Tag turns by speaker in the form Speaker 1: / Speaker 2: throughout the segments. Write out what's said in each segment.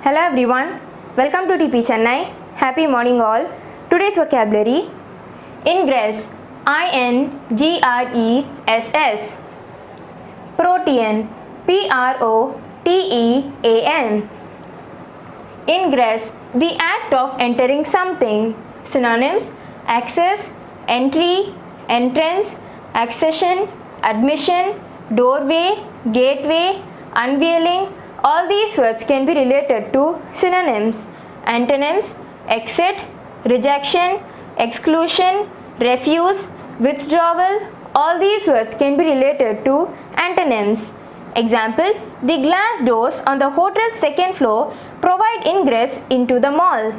Speaker 1: Hello everyone, welcome to TP Chennai. Happy morning all. Today's vocabulary: ingress, INGRESS. Protean, PROTEAN. Ingress, the act of entering something. Synonyms: access, entry, entrance, accession, admission, doorway, gateway, unveiling. All these words can be related to synonyms. Antonyms: exit, rejection, exclusion, refuse, withdrawal. All these words can be related to antonyms. Example: the glass doors on the hotel's second floor provide ingress into the mall.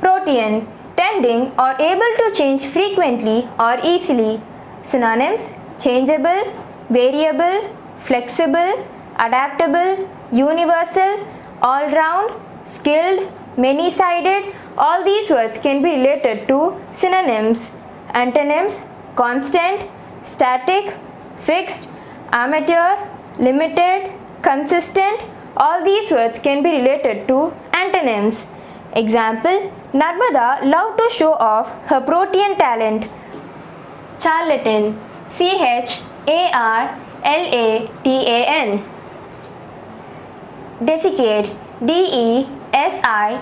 Speaker 1: Protean, tending or able to change frequently or easily. Synonyms: changeable, variable, flexible, adaptable, universal, all-round, skilled, many-sided. All these words can be related to synonyms. Antonyms: constant, static, fixed, amateur, limited, consistent. All these words can be related to antonyms. Example: Narmada loved to show off her Protean talent. Charlatan, CHARLATAN. Desiccate, DESICCATE.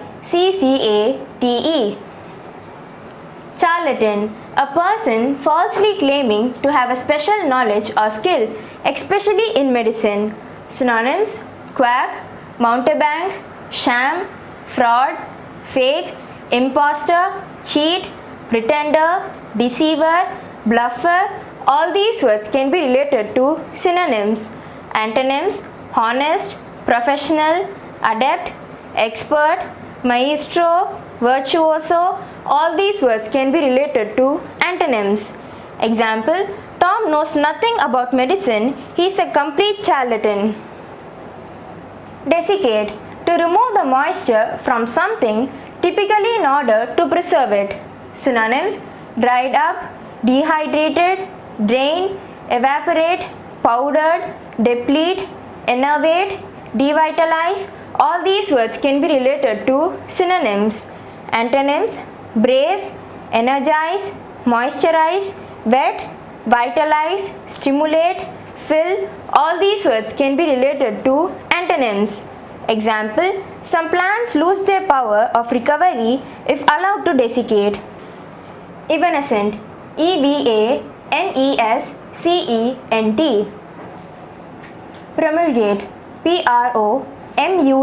Speaker 1: Charlatan, a person falsely claiming to have a special knowledge or skill, especially in medicine. Synonyms: quack, mountebank, sham, fraud, fake, impostor, cheat, pretender, deceiver, bluffer. All these words can be related to synonyms. Antonyms: honest, professional, adept, expert, maestro, virtuoso. All these words can be related to antonyms. Example: Tom knows nothing about medicine. He is a complete charlatan. Desiccate, to remove the moisture from something, typically in order to preserve it. Synonyms: dried up, dehydrated, drain, evaporate, powdered, deplete, enervate, devitalize. All these words can be related to synonyms. Antonyms: brace, energize, moisturize, wet, vitalize, stimulate, fill. All these words can be related to antonyms. Example: some plants lose their power of recovery if allowed to desiccate. Evanescent, EVANESCENT. Promulgate, PROMULGATE.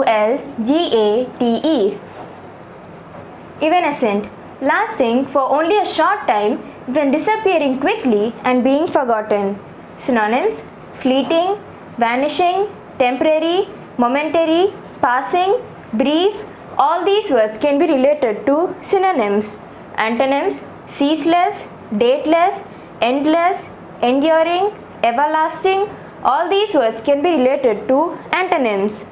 Speaker 1: Evanescent, lasting for only a short time, then disappearing quickly and being forgotten. Synonyms: fleeting, vanishing, temporary, momentary, passing, brief. All these words can be related to synonyms. Antonyms: ceaseless, dateless, endless, enduring, everlasting. All these words can be related to antonyms.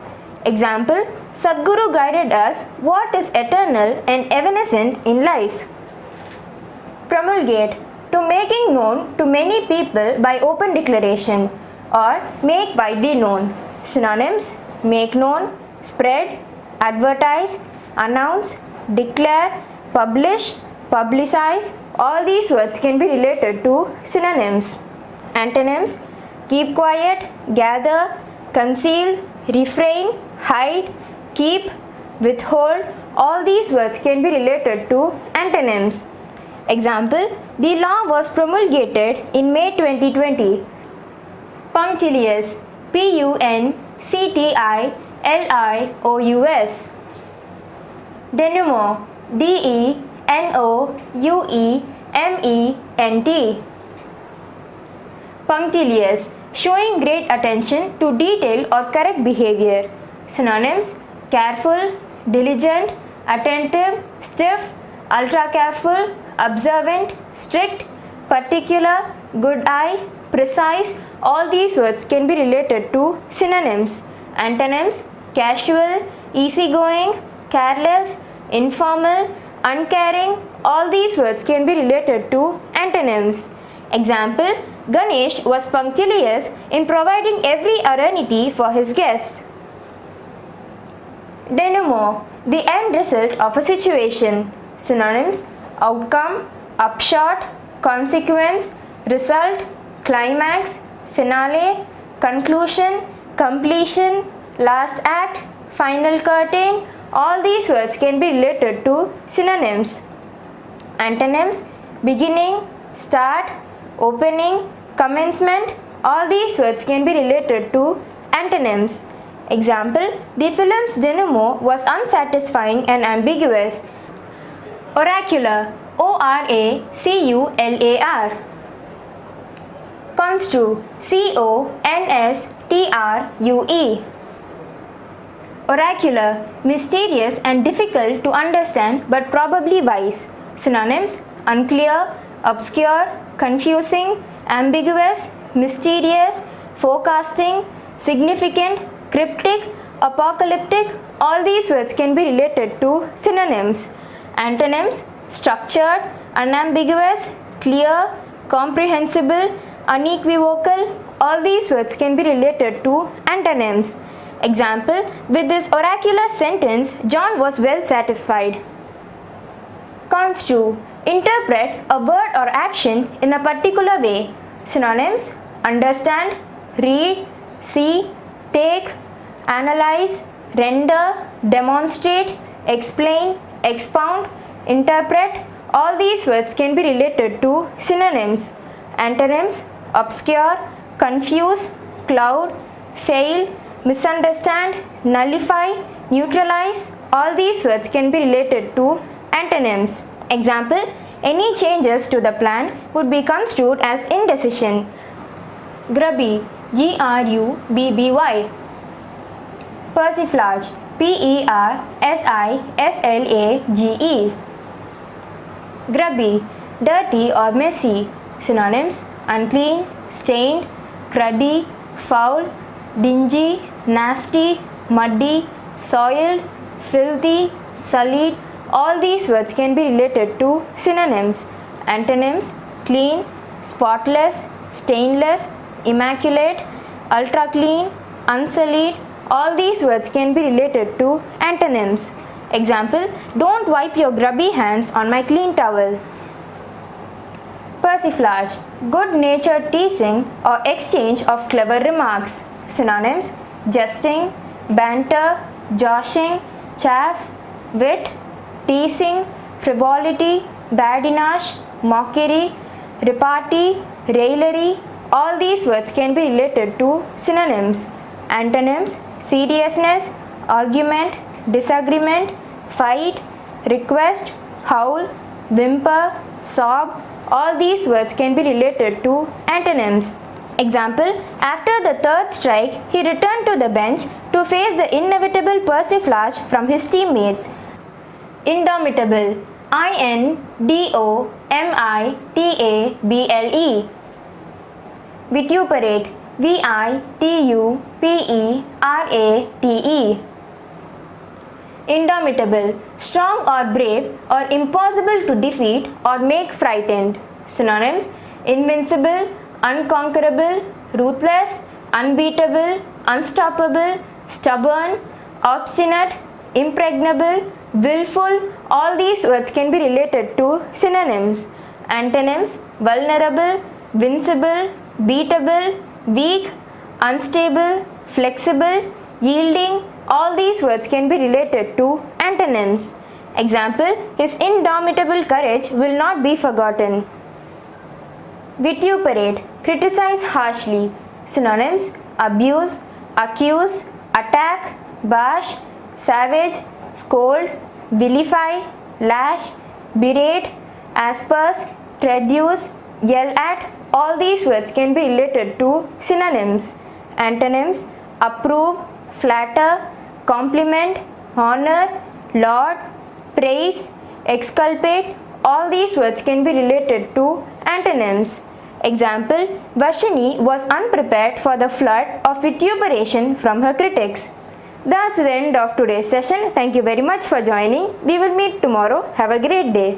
Speaker 1: Example: Sadhguru guided us what is eternal and evanescent in life. Promulgate, to making known to many people by open declaration or make widely known. Synonyms: make known, spread, advertise, announce, declare, publish, publicize. All these words can be related to synonyms. Antonyms: keep quiet, gather, conceal, refrain, hide, keep, withhold. All these words can be related to antonyms. Example: the law was promulgated in May 2020. Punctilious, PUNCTILIOUS. Denouement, DENOUEMENT. Punctilious, showing great attention to detail or correct behavior. Synonyms: careful, diligent, attentive, stiff, ultra careful, observant, strict, particular, good eye, precise. All these words can be related to synonyms. Antonyms: casual, easygoing, careless, informal, uncaring. All these words can be related to antonyms. Example: Ganesh was punctilious. punctilious in providing every amenity for his guest. Denouement, the end result of a situation. Synonyms: outcome, upshot, consequence, result, climax, finale, conclusion, completion, last act, final curtain. All these words can be related to synonyms. Antonyms: beginning, start, opening, commencement. All these words can be related to antonyms. Example: the film's denouement was unsatisfying and ambiguous. Oracular, O-R-A-C-U-L-A-R. Construe, C-O-N-S-T-R-U-E. Oracular, mysterious and difficult to understand but probably wise. Synonyms: unclear, obscure, confusing, ambiguous, mysterious, forecasting, significant, cryptic, apocalyptic. All these words can be related to synonyms. Antonyms: structured, unambiguous, clear, comprehensible, unequivocal. All these words can be related to antonyms. Example: with this oracular sentence, John was well satisfied. Construe, interpret a word or action in a particular way. Synonyms: understand, read, see, take, analyze, render, demonstrate, explain, expound, interpret. All these words can be related to synonyms. Antonyms: obscure, confuse, cloud, fail, misunderstand, nullify, neutralize. All these words can be related to antonyms. Example: any changes to the plan would be construed as indecision. Grubby, G-R-U-B-B-Y. Persiflage, P-E-R-S-I-F-L-A-G-E. Grubby, dirty or messy. Synonyms: unclean, stained, cruddy, foul, dingy, nasty, muddy, soiled, filthy, sullied. All these words can be related to synonyms. Antonyms: clean, spotless, stainless, immaculate, ultra clean, unsullied. All these words can be related to antonyms. Example: don't wipe your grubby hands on my clean towel. Persiflage, good-natured teasing or exchange of clever remarks. Synonyms: jesting, banter, joshing, chaff, wit, teasing, frivolity, badinage, mockery, repartee, raillery. All these words can be related to synonyms. Antonyms: seriousness, argument, disagreement, fight, request, howl, whimper, sob. All these words can be related to antonyms. Example: after the third strike, he returned to the bench to face the inevitable persiflage from his teammates. Indomitable, I-N-D-O-M-I-T-A-B-L-E. Vituperate, V-I-T-U-P-E-R-A-T-E. Indomitable, strong or brave or impossible to defeat or make frightened. Synonyms: invincible, unconquerable, ruthless, unbeatable, unstoppable, stubborn, obstinate, impregnable, willful. All these words can be related to synonyms. Antonyms: vulnerable, vincible, beatable, weak, unstable, flexible, yielding. All these words can be related to antonyms. Example: his indomitable courage will not be forgotten. Vituperate, criticize harshly. Synonyms: abuse, accuse, attack, bash, savage, scold, vilify, lash, berate, asperse, traduce, yell at. All these words can be related to synonyms. Antonyms: approve, flatter, compliment, honor, laud, praise, exculpate. All these words can be related to antonyms. Example: Vashini was unprepared for the flood of vituperation from her critics. That's the end of today's session. Thank you very much for joining. We will meet tomorrow. Have a great day.